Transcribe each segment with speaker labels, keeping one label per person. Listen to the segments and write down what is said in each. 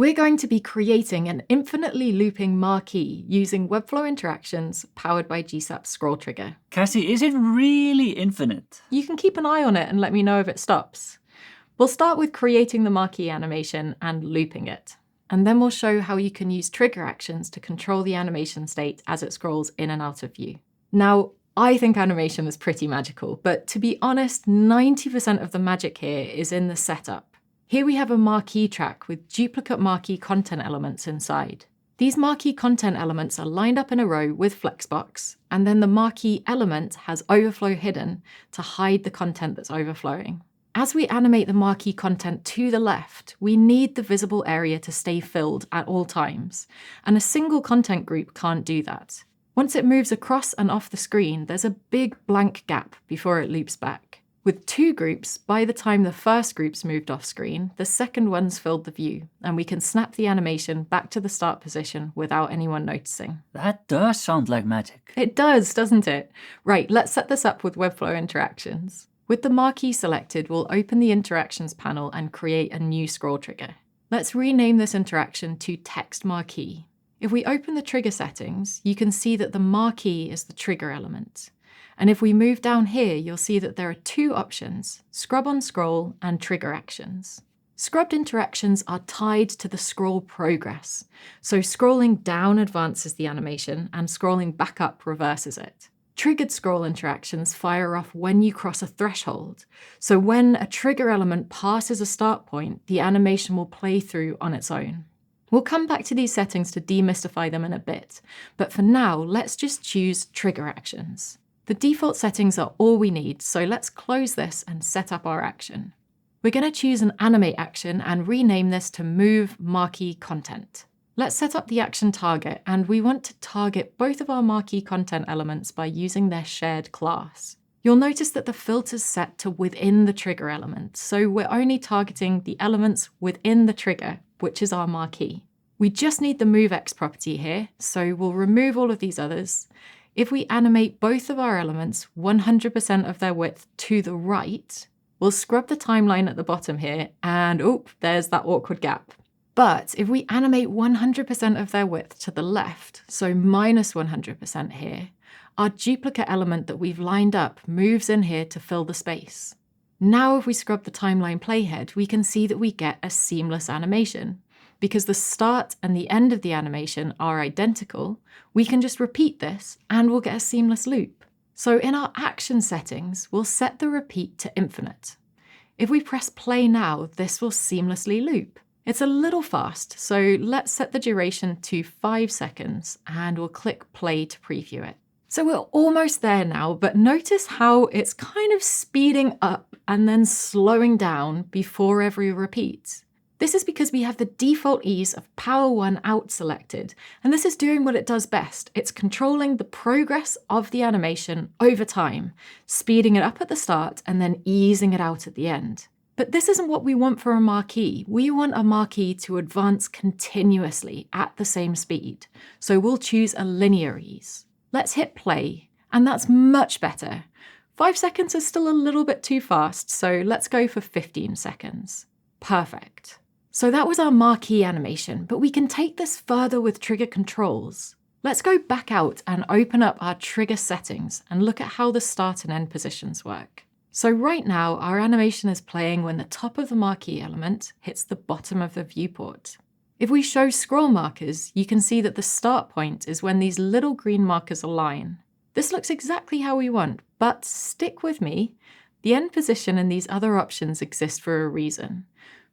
Speaker 1: We're going to be creating an infinitely looping marquee using Webflow interactions powered by GSAP scroll trigger.
Speaker 2: Cassie, is it really infinite?
Speaker 1: You can keep an eye on it and let me know if it stops. We'll start with creating the marquee animation and looping it. And then we'll show how you can use trigger actions to control the animation state as it scrolls in and out of view. Now, I think animation is pretty magical, but to be honest, 90% of the magic here is in the setup. Here we have a marquee track with duplicate marquee content elements inside. These marquee content elements are lined up in a row with flexbox, and then the marquee element has overflow hidden to hide the content that's overflowing. As we animate the marquee content to the left, we need the visible area to stay filled at all times, and a single content group can't do that. Once it moves across and off the screen, there's a big blank gap before it loops back. With two groups, by the time the first group's moved off screen, the second one's filled the view, and we can snap the animation back to the start position without anyone noticing.
Speaker 2: That does sound like magic.
Speaker 1: It does, doesn't it? Right, let's set this up with Webflow interactions. With the marquee selected, we'll open the interactions panel and create a new scroll trigger. Let's rename this interaction to text marquee. If we open the trigger settings, you can see that the marquee is the trigger element. And if we move down here, you'll see that there are two options, scrub on scroll and trigger actions. Scrubbed interactions are tied to the scroll progress. So scrolling down advances the animation and scrolling back up reverses it. Triggered scroll interactions fire off when you cross a threshold. So when a trigger element passes a start point, the animation will play through on its own. We'll come back to these settings to demystify them in a bit, but for now, let's just choose trigger actions. The default settings are all we need, so let's close this and set up our action. We're going to choose an animate action and rename this to move marquee content. Let's set up the action target, and we want to target both of our marquee content elements by using their shared class. You'll notice that the filter's set to within the trigger element, so we're only targeting the elements within the trigger, which is our marquee. We just need the moveX property here, so we'll remove all of these others. If we animate both of our elements 100% of their width to the right, we'll scrub the timeline at the bottom here, and there's that awkward gap. But if we animate 100% of their width to the left, so minus 100% here, our duplicate element that we've lined up moves in here to fill the space. Now if we scrub the timeline playhead, we can see that we get a seamless animation. Because the start and the end of the animation are identical, we can just repeat this and we'll get a seamless loop. So in our action settings, we'll set the repeat to infinite. If we press play now, this will seamlessly loop. It's a little fast, so let's set the duration to 5 seconds and we'll click play to preview it. So we're almost there now, but notice how it's kind of speeding up and then slowing down before every repeat. This is because we have the default ease of Power 1 out selected, and this is doing what it does best. It's controlling the progress of the animation over time, speeding it up at the start and then easing it out at the end. But this isn't what we want for a marquee. We want a marquee to advance continuously at the same speed, so we'll choose a linear ease. Let's hit play, and that's much better. 5 seconds is still a little bit too fast, so let's go for 15 seconds. Perfect. So that was our marquee animation, but we can take this further with trigger controls. Let's go back out and open up our trigger settings and look at how the start and end positions work. So right now, our animation is playing when the top of the marquee element hits the bottom of the viewport. If we show scroll markers, you can see that the start point is when these little green markers align. This looks exactly how we want, but stick with me. The end position and these other options exist for a reason.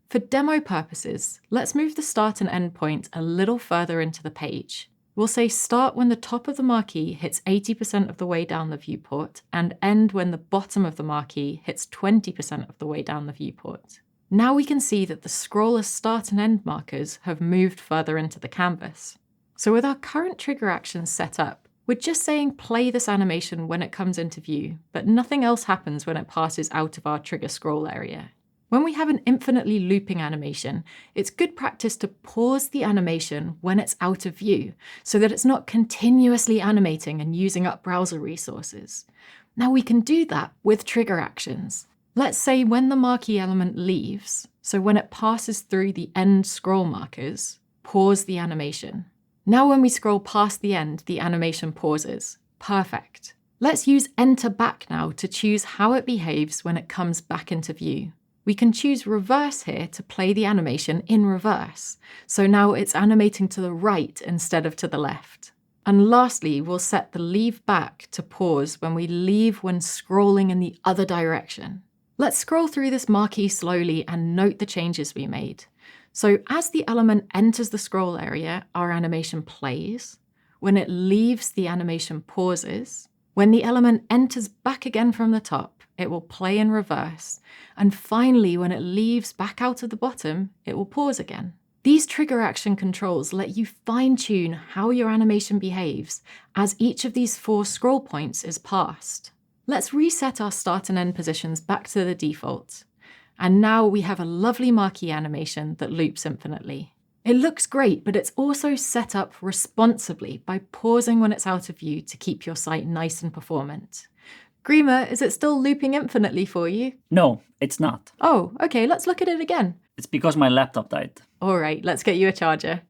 Speaker 1: For demo purposes, let's move the start and end point a little further into the page. We'll say start when the top of the marquee hits 80% of the way down the viewport and end when the bottom of the marquee hits 20% of the way down the viewport. Now we can see that the scroller's start and end markers have moved further into the canvas. So with our current trigger actions set up, we're just saying play this animation when it comes into view, but nothing else happens when it passes out of our trigger scroll area. When we have an infinitely looping animation, it's good practice to pause the animation when it's out of view so that it's not continuously animating and using up browser resources. Now we can do that with trigger actions. Let's say when the marquee element leaves, So when it passes through the end scroll markers, pause the animation. Now when we scroll past the end, the animation pauses. Perfect. Let's use Enter Back now to choose how it behaves when it comes back into view. We can choose Reverse here to play the animation in reverse. So now it's animating to the right instead of to the left. And lastly, we'll set the Leave Back to pause when we leave when scrolling in the other direction. Let's scroll through this marquee slowly and note the changes we made. So as the element enters the scroll area, our animation plays. When it leaves, the animation pauses. When the element enters back again from the top, it will play in reverse. And finally, when it leaves back out of the bottom, it will pause again. These trigger action controls let you fine-tune how your animation behaves as each of these 4 scroll points is passed. Let's reset our start and end positions back to the default. And now we have a lovely marquee animation that loops infinitely. It looks great, but it's also set up responsibly by pausing when it's out of view to keep your site nice and performant. Grima, is it still looping infinitely for you?
Speaker 2: No, it's not.
Speaker 1: Oh, okay, let's look at it again.
Speaker 2: It's because my laptop died.
Speaker 1: All right, let's get you a charger.